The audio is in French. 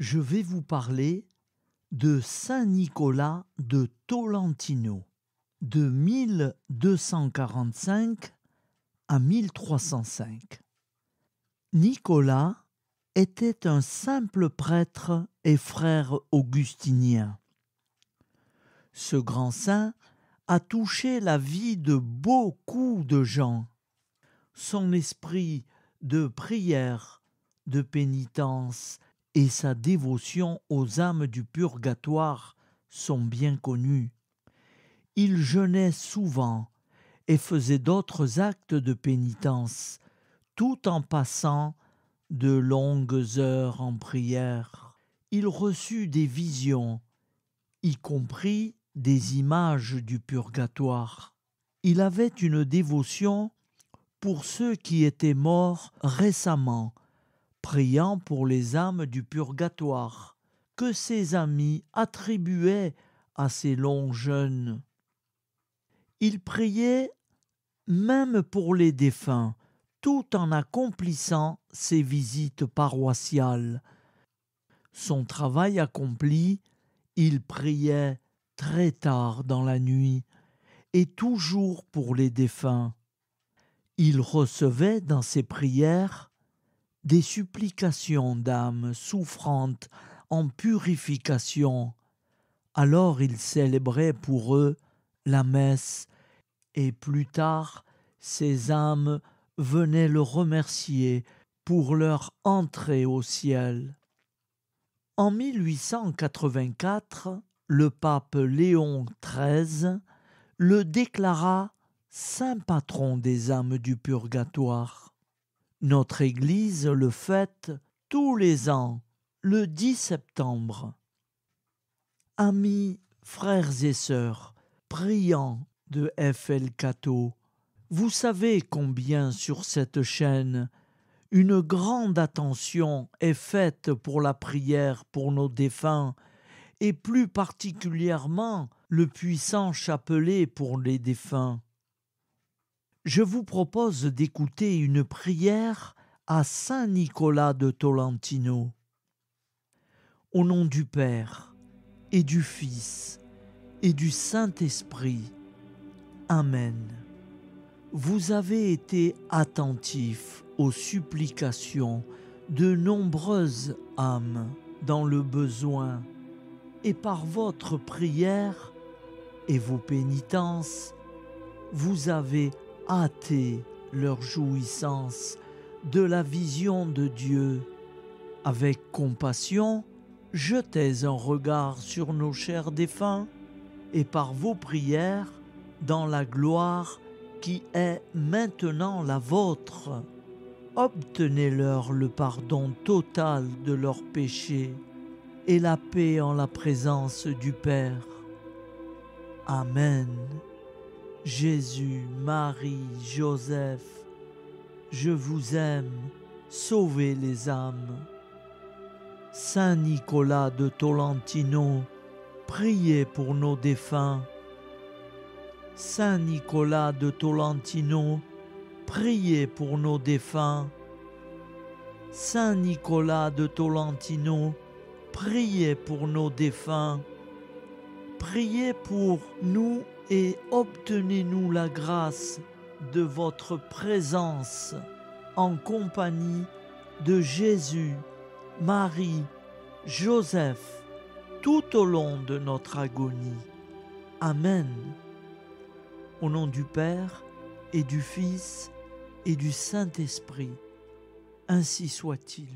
je vais vous parler de Saint Nicolas de Tolentino, de 1245 à 1305. Nicolas était un simple prêtre et frère augustinien. Ce grand saint a touché la vie de beaucoup de gens. Son esprit de prière, de pénitence et sa dévotion aux âmes du purgatoire sont bien connus. Il jeûnait souvent et faisait d'autres actes de pénitence, tout en passant de longues heures en prière. Il reçut des visions, y compris des images du purgatoire. Il avait une dévotion pour ceux qui étaient morts récemment, priant pour les âmes du purgatoire, que ses amis attribuaient à ces longs jeûnes. Il priait même pour les défunts, tout en accomplissant ses visites paroissiales. Son travail accompli, il priait très tard dans la nuit, et toujours pour les défunts. Il recevait dans ses prières des supplications d'âmes souffrantes en purification. Alors il célébrait pour eux la messe, et plus tard, ces âmes venaient le remercier pour leur entrée au ciel. En 1884, le pape Léon XIII le déclara saint patron des âmes du purgatoire. Notre Église le fête tous les ans, le 10 septembre. Amis, frères et sœurs, priants de FL Cato, vous savez combien sur cette chaîne une grande attention est faite pour la prière pour nos défunts, et plus particulièrement le puissant chapelet pour les défunts. Je vous propose d'écouter une prière à Saint Nicolas de Tolentino. Au nom du Père, et du Fils, et du Saint-Esprit. Amen. Vous avez été attentifs aux supplications de nombreuses âmes dans le besoin, et par votre prière et vos pénitences, vous avez hâté leur jouissance de la vision de Dieu. Avec compassion, jetez un regard sur nos chers défunts, et par vos prières, dans la gloire qui est maintenant la vôtre, obtenez-leur le pardon total de leurs péchés et la paix en la présence du Père. Amen. Jésus, Marie, Joseph, je vous aime, sauvez les âmes. Saint Nicolas de Tolentino, priez pour nos défunts. Saint Nicolas de Tolentino, priez pour nos défunts. Saint Nicolas de Tolentino, priez pour nos défunts. Priez pour nous et obtenez-nous la grâce de votre présence en compagnie de Jésus, Marie, Joseph, tout au long de notre agonie. Amen. Au nom du Père, et du Fils, et du Saint-Esprit, ainsi soit-il.